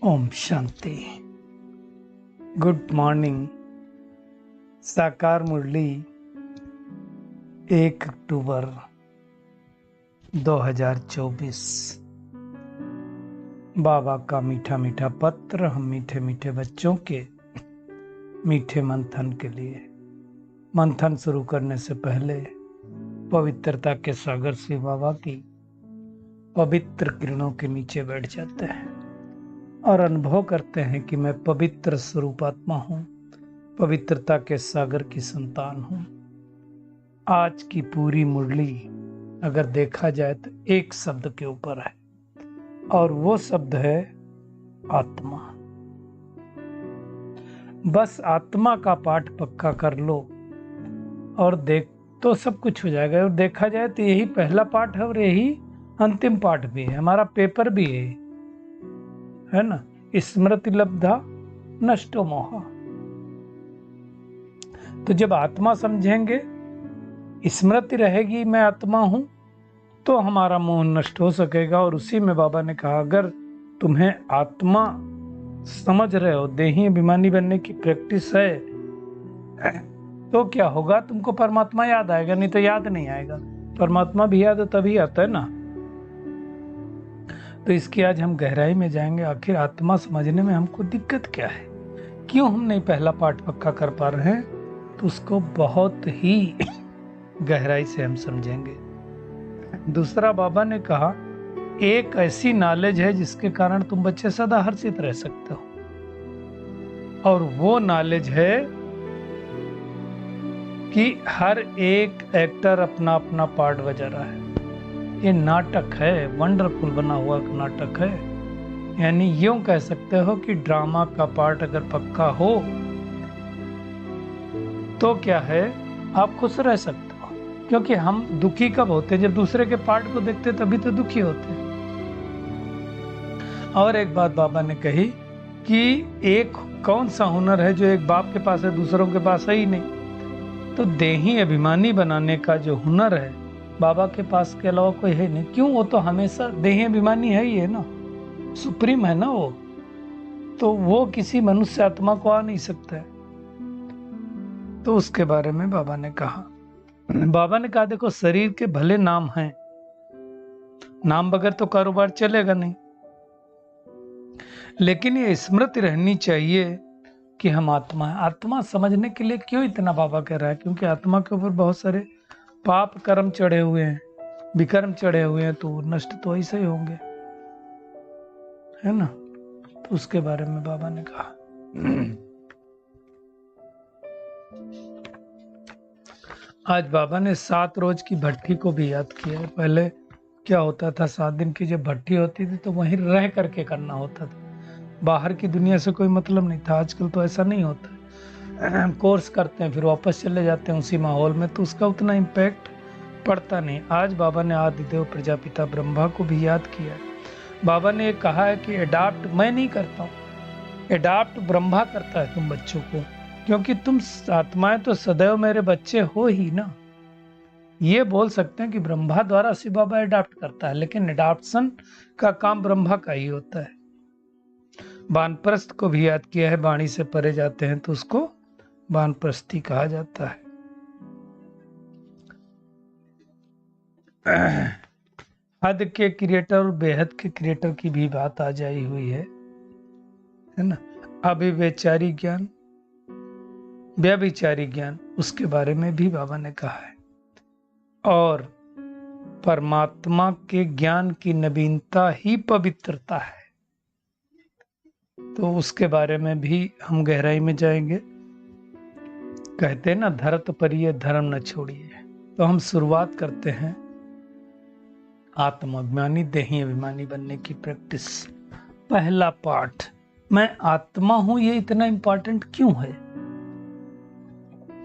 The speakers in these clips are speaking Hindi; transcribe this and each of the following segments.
ओम शांति। Good morning. साकार मुरली 1 अक्टूबर 2024। बाबा का मीठा मीठा पत्र हम मीठे मीठे बच्चों के मीठे मंथन के लिए। मंथन शुरू करने से पहले पवित्रता के सागर से बाबा की पवित्र किरणों के नीचे बैठ जाते हैं और अनुभव करते हैं कि मैं पवित्र स्वरूपात्मा हूँ, पवित्रता के सागर की संतान हूँ। आज की पूरी मुरली अगर देखा जाए तो एक शब्द के ऊपर है और वो शब्द है आत्मा। बस आत्मा का पाठ पक्का कर लो और देख तो सब कुछ हो जाएगा। और देखा जाए तो यही पहला पाठ है और यही अंतिम पाठ भी है, हमारा पेपर भी है ना। स्मृति लब्धा नष्टो मोहा। तो जब आत्मा समझेंगे, स्मृति रहेगी मैं आत्मा हूं, तो हमारा मोह नष्ट हो सकेगा। और उसी में बाबा ने कहा अगर तुम्हें आत्मा समझ रहे हो, देही अभिमानी बनने की प्रैक्टिस है, तो क्या होगा, तुमको परमात्मा याद आएगा, नहीं तो याद नहीं आएगा। परमात्मा भी याद तभी आता है ना। तो इसकी आज हम गहराई में जाएंगे। आखिर आत्मा समझने में हमको दिक्कत क्या है, क्यों हम नहीं पहला पाठ पक्का कर पा रहे हैं, तो उसको बहुत ही गहराई से हम समझेंगे। दूसरा, बाबा ने कहा एक ऐसी नॉलेज है जिसके कारण तुम बच्चे सदा हर्षित रह सकते हो, और वो नॉलेज है कि हर एक एक्टर अपना अपना पार्ट बजा रहा है। ये नाटक है, वंडरफुल बना हुआ नाटक है। यानी यूं कह सकते हो कि ड्रामा का पार्ट अगर पक्का हो तो क्या है, आप खुश रह सकते हो। क्योंकि हम दुखी कब होते, जब दूसरे के पार्ट को देखते तभी तो दुखी होते। और एक बात बाबा ने कही कि एक कौन सा हुनर है जो एक बाप के पास है दूसरों के पास है ही नहीं। तो देही अभिमानी बनाने का जो हुनर है बाबा के पास के अलावा कोई है नहीं। क्यों, वो तो हमेशा देही अभिमानी है ही है ना, सुप्रीम है ना वो। तो वो किसी मनुष्य आत्मा को आ नहीं सकता है। तो उसके बारे में बाबा ने कहा देखो शरीर के भले नाम हैं, नाम बगैर तो कारोबार चलेगा नहीं, लेकिन ये स्मृति रहनी चाहिए कि हम आत्मा है। आत्मा समझने के लिए क्यों इतना बाबा कह रहा है, क्योंकि आत्मा के ऊपर बहुत सारे पाप कर्म चढ़े हुए हैं, विकर्म चढ़े हुए हैं, तो नष्ट तो ऐसे ही होंगे, है ना। तो उसके बारे में बाबा ने कहा। आज बाबा ने 7 रोज की भट्टी को भी याद किया है। पहले क्या होता था, 7 दिन की जब भट्टी होती थी तो वहीं रह करके करना होता था, बाहर की दुनिया से कोई मतलब नहीं था। आजकल तो ऐसा नहीं होता, कोर्स करते हैं फिर वापस चले जाते हैं उसी माहौल में, तो उसका उतना इम्पैक्ट पड़ता नहीं। आज बाबा ने आदिदेव प्रजापिता ब्रह्मा को भी याद किया है। बाबा ने कहा है कि एडाप्ट मैं नहीं करता हूँ, एडाप्ट ब्रह्मा करता है तुम बच्चों को, क्योंकि तुम आत्माएं तो सदैव मेरे बच्चे हो ही ना। ये बोल सकते हैं कि ब्रह्मा द्वारा शिव बाबा एडाप्ट करता है, लेकिन एडाप्शन का काम ब्रह्मा का ही होता है। वानप्रस्थ को भी याद किया है, वाणी से परे जाते हैं तो उसको वानप्रस्थी कहा जाता है। हद के क्रिएटर और बेहद के क्रिएटर की भी बात आ जाई हुई है ना। अभिव्यचारी ज्ञान, व्यभिचारी ज्ञान, उसके बारे में भी बाबा ने कहा है। और परमात्मा के ज्ञान की नवीनता ही पवित्रता है, तो उसके बारे में भी हम गहराई में जाएंगे। कहते हैं ना, धरत परिये धर्म न छोड़िए। तो हम शुरुआत करते हैं आत्माभिमानी देही अभिमानी बनने की प्रैक्टिस। पहला पाठ, मैं आत्मा हूं, ये इतना इंपॉर्टेंट क्यों है।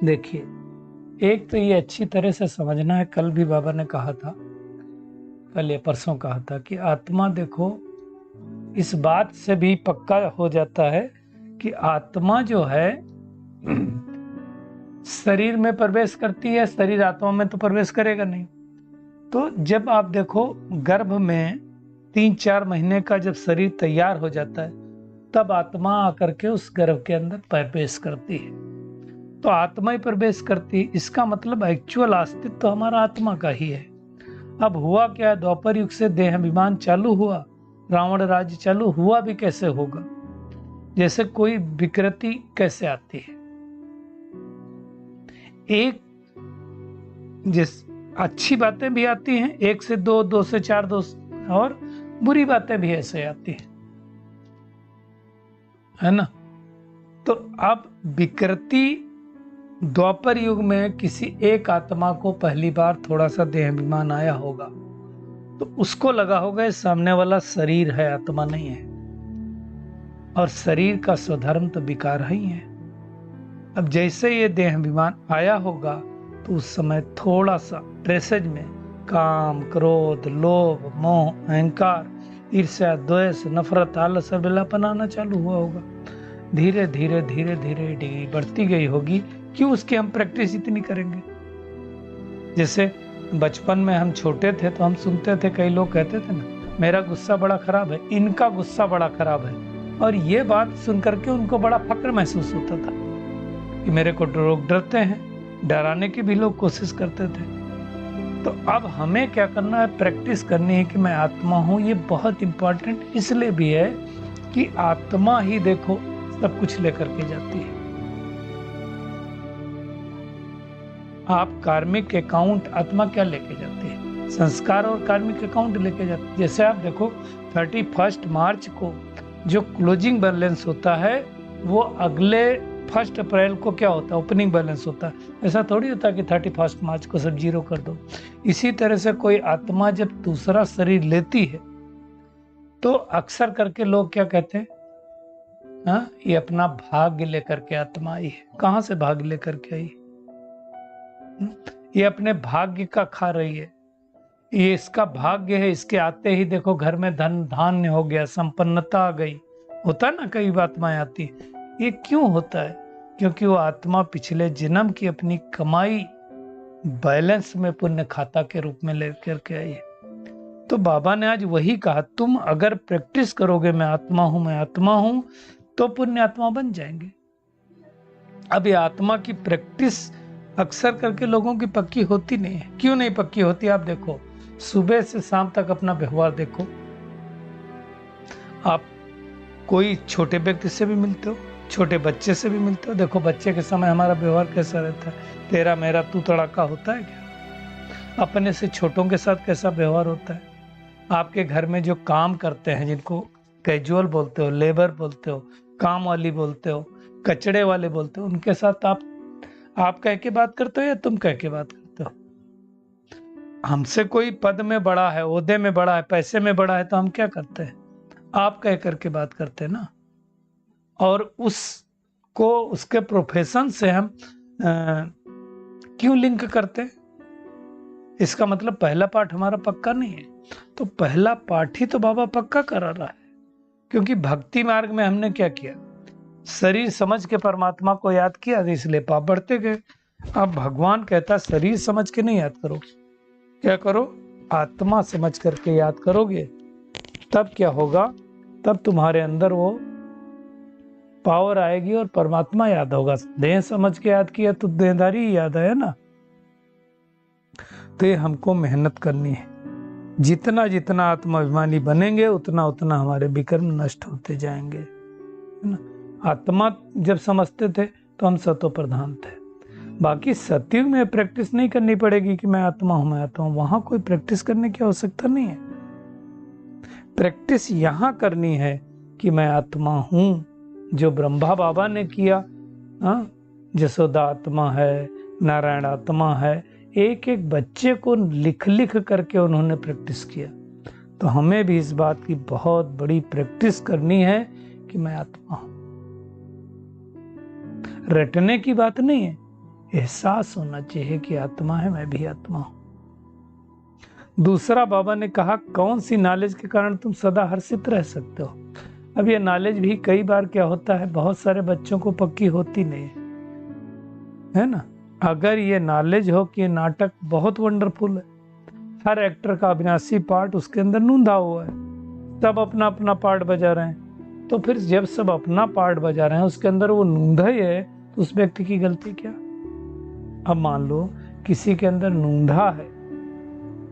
देखिए, एक तो ये अच्छी तरह से समझना है। कल भी बाबा ने कहा था, कल या परसों कहा था कि आत्मा, देखो इस बात से भी पक्का हो जाता है कि आत्मा जो है शरीर में प्रवेश करती है, शरीर आत्मा में तो प्रवेश करेगा नहीं। तो जब आप देखो गर्भ में 3-4 महीने का जब शरीर तैयार हो जाता है तब आत्मा आकर के उस गर्भ के अंदर प्रवेश करती है। तो आत्मा ही प्रवेश करती है, इसका मतलब एक्चुअल अस्तित्व तो हमारा आत्मा का ही है। अब हुआ क्या, द्वापर युग से देह अभिमान चालू हुआ, रावण राज्य चालू हुआ भी कैसे होगा, जैसे कोई विकृति कैसे आती है। एक जिस अच्छी बातें भी आती हैं, 1 से 2, 2 से 4, 2 और बुरी बातें भी ऐसे आती है ना। तो अब विकृति द्वापर युग में किसी एक आत्मा को पहली बार थोड़ा सा देहाभिमान आया होगा, तो उसको लगा होगा ये सामने वाला शरीर है, आत्मा नहीं है, और शरीर का स्वधर्म तो विकार ही है। अब जैसे ये देहाभिमान आया होगा तो उस समय थोड़ा सा ट्रेसेज में काम, क्रोध, लोभ, मोह, अहंकार, ईर्ष्या, द्वेष, नफरत, आलस और बिलापन आना चालू हुआ होगा। धीरे धीरे धीरे धीरे डिग्री बढ़ती गई होगी। क्यों? उसकी हम प्रैक्टिस इतनी करेंगे। जैसे बचपन में हम छोटे थे तो हम सुनते थे, कई लोग कहते थे ना, मेरा गुस्सा बड़ा खराब है, इनका गुस्सा बड़ा खराब है, और ये बात सुन करके उनको बड़ा फक्र महसूस होता था कि मेरे को लोग डरते हैं, डराने की भी लोग कोशिश करते थे। तो अब हमें क्या करना है, प्रैक्टिस करनी है कि मैं आत्मा हूं। ये बहुत इंपॉर्टेंट इसलिए भी है कि आत्मा ही देखो सब कुछ लेकर के जाती है। आप कार्मिक अकाउंट, आत्मा क्या लेके जाती है? संस्कार और कार्मिक अकाउंट लेके जाती है। जैसे आप देखो 31 मार्च को जो क्लोजिंग बैलेंस होता है वो अगले 1 अप्रैल को क्या होता है, ओपनिंग बैलेंस होता है। ऐसा थोड़ी होता है कि 31 मार्च को सब जीरो कर दो। इसी तरह से कोई आत्मा जब दूसरा शरीर लेती है तो अक्सर करके लोग क्या कहते हैं, हाँ ये अपना भाग्य लेकर के आत्मा आई है। कहाँ से भाग्य लेकर के आई? ये अपने भाग्य का खा रही है, ये इसका भाग्य है, इसके आते ही देखो घर में धन धान्य हो गया, संपन्नता आ गई। होता ना, कई आत्माएं आती है। ये क्यों होता है? क्योंकि वो आत्मा पिछले जन्म की अपनी कमाई बैलेंस में पुण्य खाता के रूप में लेकर के आई है। तो बाबा ने आज वही कहा, तुम अगर प्रैक्टिस करोगे मैं आत्मा हूं, मैं आत्मा हूं, तो पुण्य आत्मा बन जाएंगे। अब ये आत्मा की प्रैक्टिस अक्सर करके लोगों की पक्की होती नहीं है। क्यों नहीं पक्की होती? आप देखो, सुबह से शाम तक अपना व्यवहार देखो। आप कोई छोटे व्यक्ति से भी मिलते हो, छोटे बच्चे से भी मिलते हो। देखो बच्चे के समय हमारा व्यवहार कैसा रहता है, तेरा मेरा तू तड़ाका होता है क्या? अपने से छोटों के साथ कैसा व्यवहार होता है? आपके घर में जो काम करते हैं, जिनको कैजुअल बोलते हो, लेबर बोलते हो, काम वाली बोलते हो, कचड़े वाले बोलते हो, उनके साथ आप कह के बात करते हो या तुम कह के बात करते हो? हमसे कोई पद में बड़ा है, ओहदे में बड़ा है, पैसे में बड़ा है, तो हम क्या करते हैं? आप कह करके बात करते हैं ना। और उसको उसके प्रोफेशन से हम क्यों लिंक करते हैं? इसका मतलब पहला पाठ हमारा पक्का नहीं है। तो पहला पाठ ही तो बाबा पक्का करा रहा है। क्योंकि भक्ति मार्ग में हमने क्या किया, शरीर समझ के परमात्मा को याद किया, इसलिए पाप बढ़ते गए। अब भगवान कहता शरीर समझ के नहीं याद करो, क्या करो, आत्मा समझ करके याद करोगे। तब क्या होगा, तब तुम्हारे अंदर वो पावर आएगी और परमात्मा याद होगा। देह समझ के याद किया तो देहदारी ही याद आया ना। तो ये हमको मेहनत करनी है। जितना जितना आत्माभिमानी बनेंगे उतना उतना हमारे विकर्म नष्ट होते जाएंगे, है ना। आत्मा जब समझते थे तो हम सतो प्रधान थे। बाकी सतयुग में प्रैक्टिस नहीं करनी पड़ेगी कि मैं आत्मा हूं, मैं आत्मा हूं। वहां कोई प्रैक्टिस करने की आवश्यकता नहीं है। प्रैक्टिस यहां करनी है कि मैं आत्मा हूं, जो ब्रह्मा बाबा ने किया। जसोदा आत्मा है, नारायण आत्मा है। एक एक बच्चे को लिख लिख करके उन्होंने प्रैक्टिस किया। तो हमें भी इस बात की बहुत बड़ी प्रैक्टिस करनी है कि मैं आत्मा हूं। रटने की बात नहीं है, एहसास होना चाहिए कि आत्मा है, मैं भी आत्मा हूं। दूसरा बाबा ने कहा, कौन सी नॉलेज के कारण तुम सदा हर्षित रह सकते हो। अब ये नॉलेज भी कई बार क्या होता है, बहुत सारे बच्चों को पक्की होती नहीं है ना। अगर ये नॉलेज हो कि नाटक बहुत वंडरफुल है, हर एक्टर का अविनाशी पार्ट उसके अंदर नूंधा हुआ है, सब अपना अपना पार्ट बजा रहे हैं, तो फिर जब सब अपना पार्ट बजा रहे हैं, उसके अंदर वो नूंधा ही है, तो उस व्यक्ति की गलती क्या? अब मान लो किसी के अंदर नूंधा है,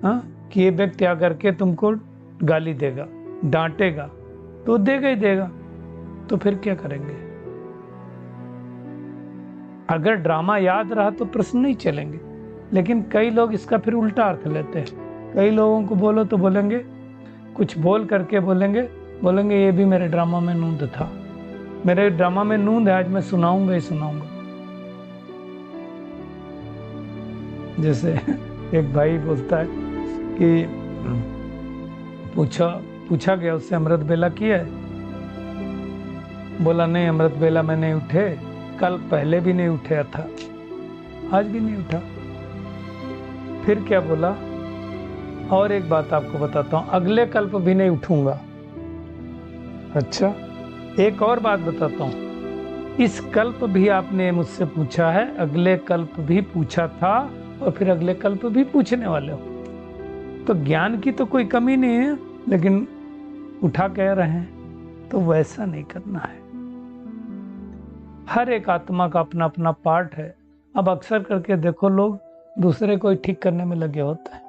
हाँ, कि ये व्यक्ति आकर के तुमको गाली देगा, डांटेगा, तो देगा ही देगा, तो फिर क्या करेंगे? अगर ड्रामा याद रहा तो प्रश्न नहीं चलेंगे। लेकिन कई लोग इसका फिर उल्टा अर्थ लेते हैं। कई लोगों को बोलो तो बोलेंगे, कुछ बोल करके बोलेंगे ये भी मेरे ड्रामा में नूंद था, मेरे ड्रामा में नूंद है, आज मैं सुनाऊंगा ही सुनाऊंगा। जैसे एक भाई बोलता है कि पूछा गया उससे, अमृत बेला किया है? बोला नहीं, अमृत बेला में नहीं उठे, कल पहले भी नहीं उठा था, आज भी नहीं उठा। फिर क्या बोला? और एक बात आपको बताता हूं, अगले कल्प भी नहीं उठूंगा। अच्छा, एक और बात बताता हूं, इस कल्प भी आपने मुझसे पूछा है, अगले कल्प भी पूछा था, और फिर अगले कल्प भी पूछने वाले हो। तो ज्ञान की तो कोई कमी नहीं है, लेकिन उठा कह रहे हैं, तो वैसा नहीं करना है। हर एक आत्मा का अपना अपना पार्ट है। अब अक्सर करके देखो, लोग दूसरे को ठीक करने में लगे होते हैं।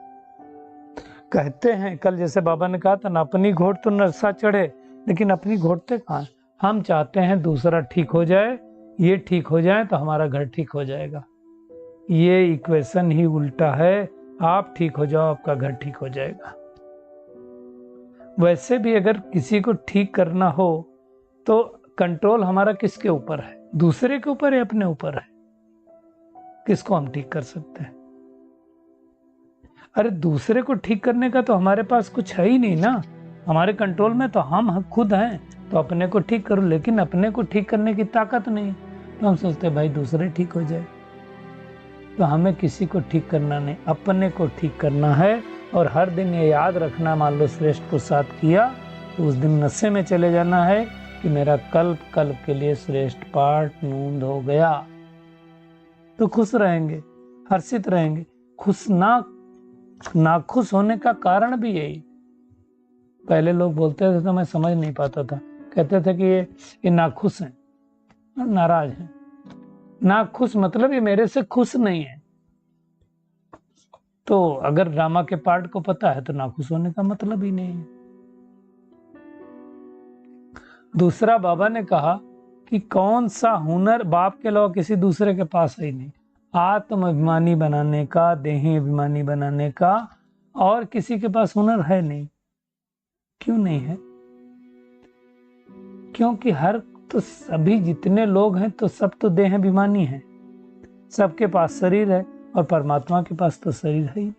कहते हैं, कल जैसे बाबा ने कहा था ना, अपनी घोट तो नरसा चढ़े, लेकिन अपनी घोटते कहाँ? हम चाहते हैं दूसरा ठीक हो जाए, ये ठीक हो जाए तो हमारा घर ठीक हो जाएगा। ये इक्वेशन ही उल्टा है। आप ठीक हो जाओ, आपका घर ठीक हो जाएगा। वैसे भी अगर किसी को ठीक करना हो तो कंट्रोल हमारा किसके ऊपर है? दूसरे के ऊपर या अपने ऊपर है? किसको हम ठीक कर सकते हैं? अरे दूसरे को ठीक करने का तो हमारे पास कुछ है ही नहीं ना, हमारे कंट्रोल में तो हम खुद हैं। तो अपने को ठीक करो, लेकिन अपने को ठीक करने की ताकत नहीं, तो हम सोचते भाई दूसरे ठीक हो जाए। तो हमें किसी को ठीक करना नहीं, अपने को ठीक करना है। और हर दिन ये याद रखना, मान लो श्रेष्ठ पुरुषार्थ किया तो उस दिन नशे में चले जाना है कि मेरा कल्प के लिए श्रेष्ठ पाठ नूंद हो गया। तो खुश रहेंगे, हर्षित रहेंगे। नाखुश होने का कारण भी यही। पहले लोग बोलते थे तो मैं समझ नहीं पाता था, कहते थे कि ये नाखुश हैं, नाराज हैं। नाखुश मतलब ये मेरे से खुश नहीं है। तो अगर ड्रामा के पार्ट को पता है तो नाखुश होने का मतलब ही नहीं है। दूसरा, बाबा ने कहा कि कौन सा हुनर बाप के अलावा किसी दूसरे के पास है ही नहीं, आत्म अभिमानी बनाने का, देही अभिमानी बनाने का, और किसी के पास हुनर है नहीं। क्यों नहीं है? क्योंकि तो सभी जितने लोग हैं तो सब तो देह अभिमानी हैं। सबके पास शरीर है और परमात्मा के पास तो शरीर है ही।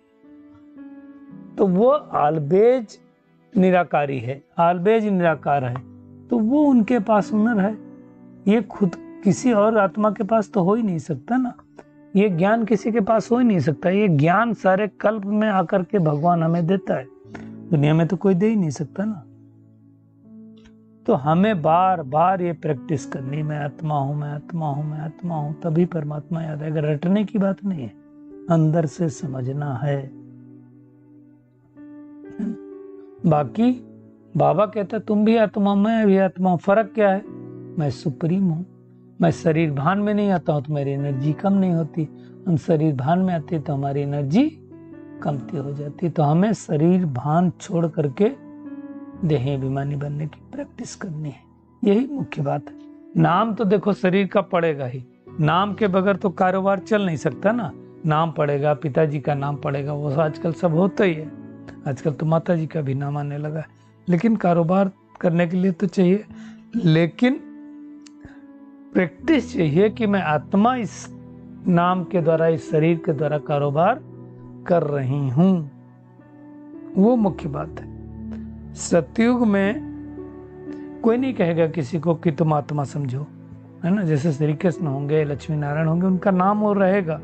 तो वो आलबेज निराकारी है, आलबेज निराकार है, तो वो उनके पास हुनर है। ये खुद किसी और आत्मा के पास तो हो ही नहीं सकता ना। ये ज्ञान किसी के पास हो ही नहीं सकता। ये ज्ञान सारे कल्प में आकर के भगवान हमें देता है, दुनिया में तो कोई दे ही नहीं सकता ना। तो हमें बार बार ये प्रैक्टिस करनी, मैं आत्मा हूं, मैं आत्मा हूं, मैं आत्मा हूं, तभी परमात्मा याद आएगा। रटने की बात नहीं है, अंदर से समझना है। बाकी बाबा कहता तुम भी आत्मा, मैं भी आत्मा, फर्क क्या है? मैं सुप्रीम हूं। मैं शरीर भान में नहीं आता हूं तो मेरी एनर्जी कम नहीं होती, हम शरीर भान में आते तो हमारी एनर्जी कमती हो जाती। तो हमें शरीर भान छोड़ करके देही अभिमानी बनने की प्रैक्टिस करनी है, यही मुख्य बात है। नाम तो देखो शरीर का पड़ेगा ही, नाम के बगैर तो कारोबार चल नहीं सकता ना। नाम पड़ेगा, पिताजी का नाम पड़ेगा, वो आजकल सब होता ही है। आजकल तो माता जी का भी नाम आने लगा है, लेकिन कारोबार करने के लिए तो चाहिए। लेकिन प्रैक्टिस चाहिए कि मैं आत्मा इस नाम के द्वारा, इस शरीर के द्वारा कारोबार कर रही हूं, वो मुख्य बात है। सतयुग में कोई नहीं कहेगा किसी को कि तुम आत्मा समझो, है ना। जैसे श्री कृष्ण होंगे, लक्ष्मी नारायण होंगे, उनका नाम और रहेगा,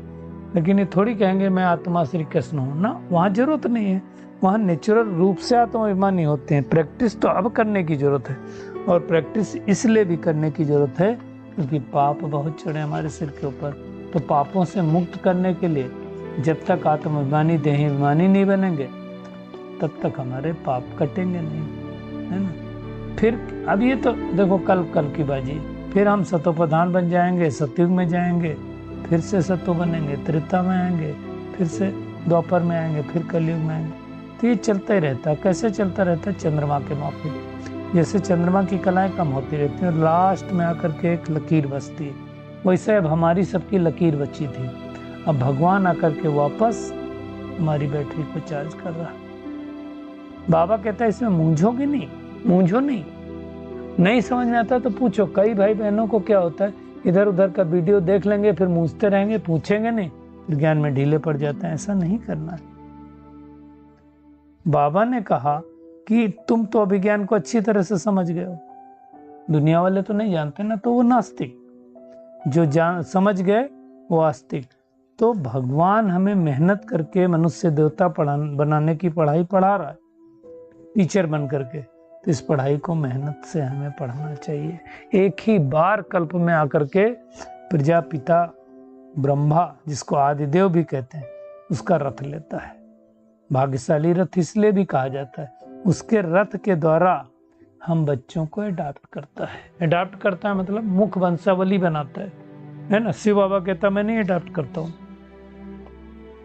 लेकिन ये थोड़ी कहेंगे मैं आत्मा श्री कृष्ण हूं ना। वहां जरूरत नहीं है, वहां नेचुरल रूप से आत्माभिमानी होते हैं। प्रैक्टिस तो अब करने की जरूरत है, और प्रैक्टिस इसलिए भी करने की जरूरत है क्योंकि पाप बहुत चढ़े हमारे सिर के ऊपर। तो पापों से मुक्त करने के लिए जब तक आत्माभिमानी देही अभिमानी नहीं बनेंगे, तब तक हमारे पाप कटेंगे नहीं, है ना। फिर अब ये तो देखो कल की बाजी, फिर हम सतो प्रधान बन जाएंगे, सतयुग में जाएंगे, फिर से सतो बनेंगे, त्रेता में आएंगे, फिर से द्वापर में आएंगे, फिर कलयुग में आएंगे। तो ये चलता ही रहता है। कैसे चलता रहता है? चंद्रमा के माफिक। जैसे चंद्रमा की कलाएं कम होती रहती हैं और लास्ट में आकर के एक लकीर बचती है, वैसे अब हमारी सबकी लकीर बची थी। अब भगवान आकर के वापस हमारी बैटरी को चार्ज कर रहा है। बाबा कहता है इसमें मूंझोगे नहीं, मूंझो नहीं समझ में आता तो पूछो। कई भाई बहनों को क्या होता है, इधर उधर का वीडियो देख लेंगे, फिर मूंझते रहेंगे, पूछेंगे नहीं, फिर ज्ञान में ढीले पड़ जाते हैं। ऐसा नहीं करना है। बाबा ने कहा कि तुम तो अभिज्ञान को अच्छी तरह से समझ गए हो, दुनिया वाले तो नहीं जानते ना, तो वो नास्तिक। जो समझ गए वो आस्तिक। तो भगवान हमें मेहनत करके मनुष्य देवता बनाने की पढ़ाई पढ़ा रहा है, टीचर बन करके। तो इस पढ़ाई को मेहनत से हमें पढ़ना चाहिए। एक ही बार कल्प में आकर के प्रजापिता ब्रह्मा, जिसको आदिदेव भी कहते हैं, उसका रथ लेता है। भाग्यशाली रथ इसलिए भी कहा जाता है, उसके रथ के द्वारा हम बच्चों को अडॉप्ट करता है। अडॉप्ट करता है मतलब मुख वंशावली बनाता है ना। शिव बाबा कहता मैं नहीं अडॉप्ट करता हूँ,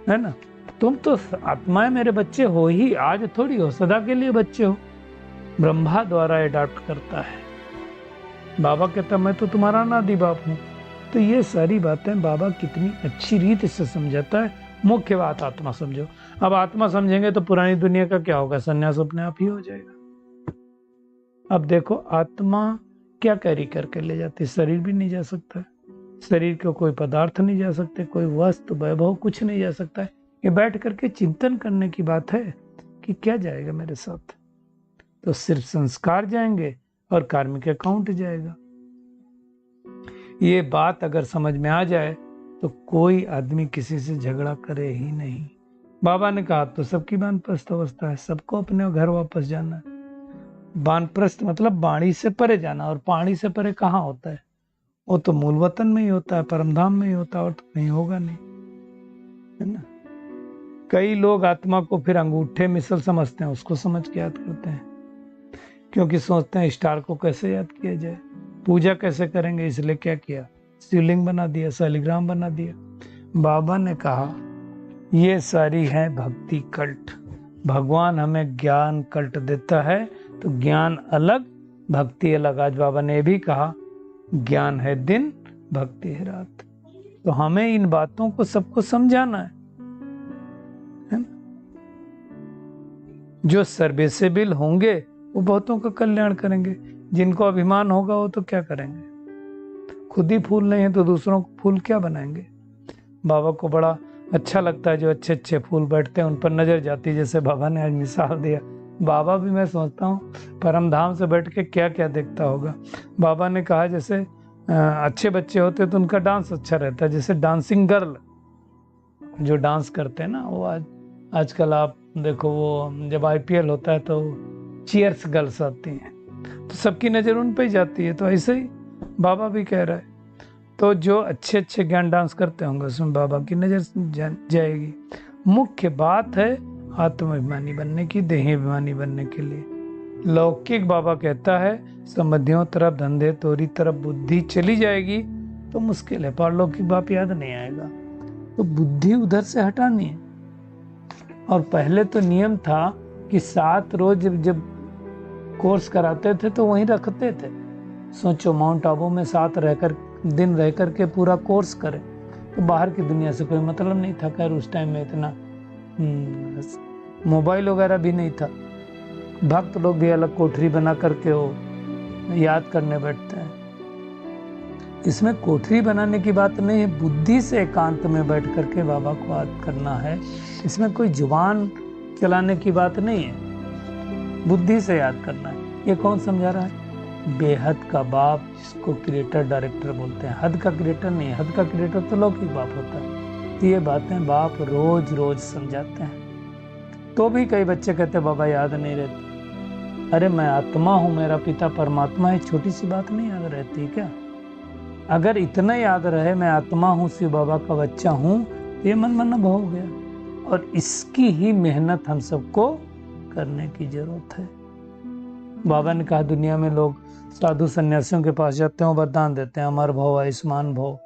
है ना। तुम तो आत्माएं मेरे बच्चे हो ही, आज थोड़ी हो, सदा के लिए बच्चे हो। ब्रह्मा द्वारा अडॉप्ट करता है। बाबा कहता मैं तो तुम्हारा नादी बाप हूँ। तो ये सारी बातें बाबा कितनी अच्छी रीत से समझाता है। मुख्य बात आत्मा समझो। अब आत्मा समझेंगे तो पुरानी दुनिया का क्या होगा, संन्यास अपने आप ही हो जाएगा। अब देखो आत्मा क्या कैरी करके ले जाती है, शरीर भी नहीं जा सकता, शरीर को कोई पदार्थ नहीं जा सकते, कोई वस्तु वैभव कुछ नहीं जा सकता है। ये बैठ करके चिंतन करने की बात है कि क्या जाएगा मेरे साथ। तो सिर्फ संस्कार जाएंगे और कार्मिक अकाउंट जाएगा। ये बात अगर समझ में आ जाए तो कोई आदमी किसी से झगड़ा करे ही नहीं। बाबा ने कहा तो सबकी वानप्रस्थ अवस्था है, सबको अपने घर वापस जाना है। वानप्रस्थ मतलब वाणी से परे जाना, और पानी से परे कहाँ होता है? वो तो मूल वतन में ही होता है, परमधाम में ही होता है, और तो कहीं होगा नहीं, है ना। कई लोग आत्मा को फिर अंगूठे मिसल समझते हैं, उसको समझ के याद करते हैं, क्योंकि सोचते हैं स्टार को कैसे याद किया जाए, पूजा कैसे करेंगे, इसलिए क्या किया, शिवलिंग बना दिया, शालिग्राम बना दिया। बाबा ने कहा ये सारी है भक्ति कल्ट। भगवान हमें ज्ञान कल्ट देता है, तो ज्ञान अलग भक्ति अलग। आज बाबा ने भी कहा ज्ञान है दिन, भक्ति है रात। तो हमें इन बातों को सबको समझाना है ना? जो सर्विसेबल होंगे वो बहुतों का कल्याण करेंगे, जिनको अभिमान होगा वो तो क्या करेंगे। खुद ही फूल नहीं है तो दूसरों को फूल क्या बनाएंगे। बाबा को बड़ा अच्छा लगता है जो अच्छे अच्छे फूल बैठते हैं उन पर नजर जाती है, जैसे बाबा ने आज मिसाल दिया। बाबा भी मैं सोचता हूँ परमधाम से बैठ के क्या क्या देखता होगा। बाबा ने कहा जैसे अच्छे बच्चे होते तो उनका डांस अच्छा रहता है, जैसे डांसिंग गर्ल जो डांस करते हैं ना, वो आजकल आप देखो, वो जब IPL होता है तो चीयर्स गर्ल्स आती हैं, तो सबकी नज़र उन पे ही जाती है। तो ऐसे ही बाबा भी कह रहा है, तो जो अच्छे अच्छे ज्ञान डांस करते होंगे उसमें बाबा की नज़र जाएगी। मुख्य बात है आत्माभिमानी बनने की, देहाभिमानी बनने के लिए। लौकिक बाबा कहता है संबंधियों तरफ, धंधे तोरी तरफ बुद्धि चली जाएगी तो मुश्किल है, पारलौकिक बाप याद नहीं आएगा। तो बुद्धि उधर से हटानी है। और पहले तो नियम था कि 7 रोज जब कोर्स कराते थे तो वहीं रखते थे। सोचो माउंट आबू में 7 दिन रह कर के पूरा कोर्स करें, तो बाहर की दुनिया से कोई मतलब नहीं था। खैर उस टाइम में इतना मोबाइल वगैरह भी नहीं था। भक्त लोग भी अलग कोठरी बना करके वो याद करने बैठते हैं। इसमें कोठरी बनाने की बात नहीं है, बुद्धि से एकांत में बैठ करके बाबा को याद करना है। इसमें कोई जुबान चलाने की बात नहीं है, बुद्धि से याद करना है। ये कौन समझा रहा है? बेहद का बाप, जिसको क्रिएटर डायरेक्टर बोलते हैं। हद का क्रिएटर नहीं, हद का क्रिएटर तो लौकिक बाप होता है। तो ये बातें बाप रोज रोज समझाते हैं। तो भी कई बच्चे कहते हैं बाबा याद नहीं रहती। अरे मैं आत्मा हूँ, मेरा पिता परमात्मा है, छोटी सी बात नहीं याद रहती क्या? अगर इतना याद रहे मैं आत्मा हूँ, शिव बाबा का बच्चा हूँ, ये मन मन हो गया। और इसकी ही मेहनत हम सबको करने की जरूरत है। बाबा ने कहा दुनिया में लोग साधु सन्यासियों के पास जाते हैं, वरदान देते हैं, अमर भव, आयुष्मान भव।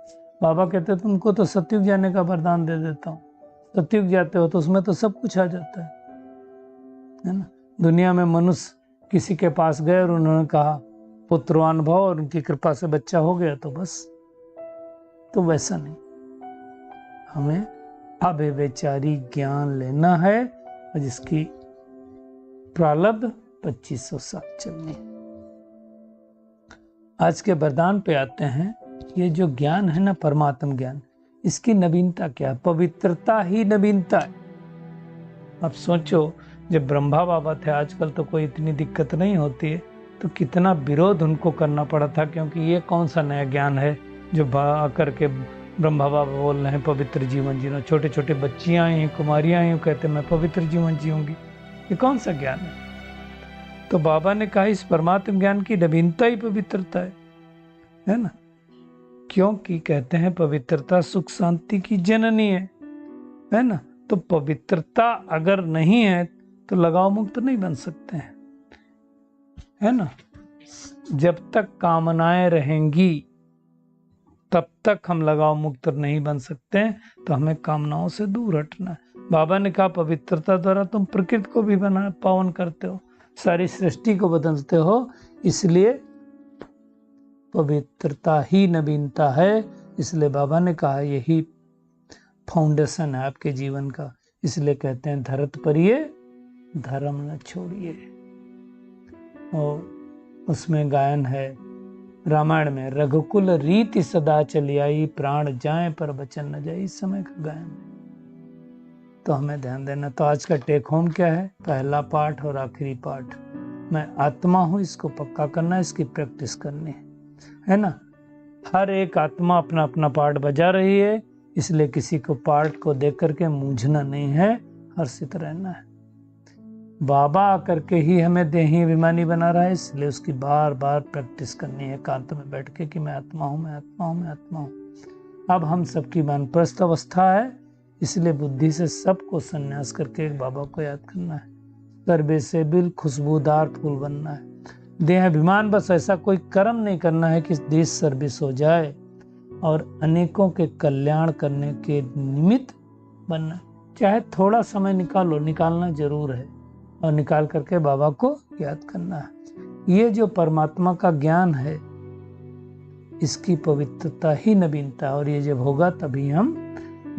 बाबा कहते तुमको तो सतयुग जाने का वरदान दे देता हूँ। सतयुग जाते हो तो उसमें तो सब कुछ आ जाता है ना। दुनिया में मनुष्य किसी के पास गए और उन्होंने कहा पुत्रवान भव और उनकी कृपा से बच्चा हो गया तो बस, तो वैसा नहीं, हमें अव्यभिचारी ज्ञान लेना है और जिसकी प्रारब्ध 2500 साल चलनी है। आज के वरदान पे आते हैं। ये जो ज्ञान है ना, परमात्म ज्ञान, इसकी नवीनता क्या है? पवित्रता ही नवीनता है। अब सोचो, जब ब्रह्मा बाबा थे, आजकल तो कोई इतनी दिक्कत नहीं होती है, तो कितना विरोध उनको करना पड़ा था, क्योंकि ये कौन सा नया ज्ञान है जो आकर के ब्रह्मा बाबा बोल रहे हैं पवित्र जीवन जीना। छोटे छोटे बच्चियां आई, कुमारियां आई, कहते मैं पवित्र जीवन जीऊंगी। ये कौन सा ज्ञान है? तो बाबा ने कहा इस परमात्म ज्ञान की नवीनता ही पवित्रता है ना। क्योंकि कहते हैं पवित्रता सुख शांति की जननी है ना। तो पवित्रता अगर नहीं है तो लगाव मुक्त नहीं बन सकते हैं, है ना। जब तक कामनाएं रहेंगी तब तक हम लगाव मुक्त नहीं बन सकते हैं, तो हमें कामनाओं से दूर हटना है। बाबा ने कहा पवित्रता द्वारा तुम प्रकृति को भी बना पावन करते हो, सारी सृष्टि को बदलते हो, इसलिए पवित्रता ही नवीनता है। इसलिए बाबा ने कहा यही फाउंडेशन है आपके जीवन का। इसलिए कहते हैं धरत परिये धर्म न छोड़िए। और उसमें गायन है रामायण में, रघुकुल रीति सदा चली आई, प्राण जाए पर वचन न जाए। इस समय का गायन है, तो हमें ध्यान देना। तो आज का टेक होम क्या है? पहला पाठ और आखिरी पाठ, मैं आत्मा हूं, इसको पक्का करना है, इसकी प्रैक्टिस करनी है ना। हर एक आत्मा अपना अपना पार्ट बजा रही है, इसलिए किसी को पार्ट को देख करके मूंझना नहीं है, हर्षित रहना है। बाबा आकर के ही हमें देही अभिमानी बना रहा है, इसलिए उसकी बार बार प्रैक्टिस करनी है एकांत में बैठ के कि मैं आत्मा हूं, मैं आत्मा हूं, मैं आत्मा हूं। अब हम सबकी वानप्रस्थ अवस्था है, इसलिए बुद्धि से सबको संन्यास करके बाबा को याद करना है। सर्वे से बिल खुशबूदार फूल बनना है। देह अभिमान बस ऐसा कोई कर्म नहीं करना है कि देश सर्विस हो जाए, और अनेकों के कल्याण करने के निमित्त बनना। चाहे थोड़ा समय निकालो, निकालना जरूर है, और निकाल करके बाबा को याद करना है। ये जो परमात्मा का ज्ञान है, इसकी पवित्रता ही नवीनता, और ये जब होगा तभी हम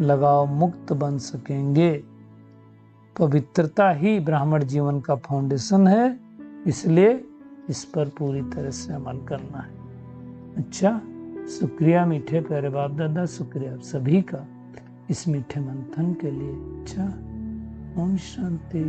लगाव मुक्त बन सकेंगे। पवित्रता ही ब्राह्मण जीवन का फाउंडेशन है, इसलिए इस पर पूरी तरह से अमल करना है। अच्छा, शुक्रिया मीठे प्यारे बाप दादा, शुक्रिया आप सभी का इस मीठे मंथन के लिए। अच्छा, ओम शांति।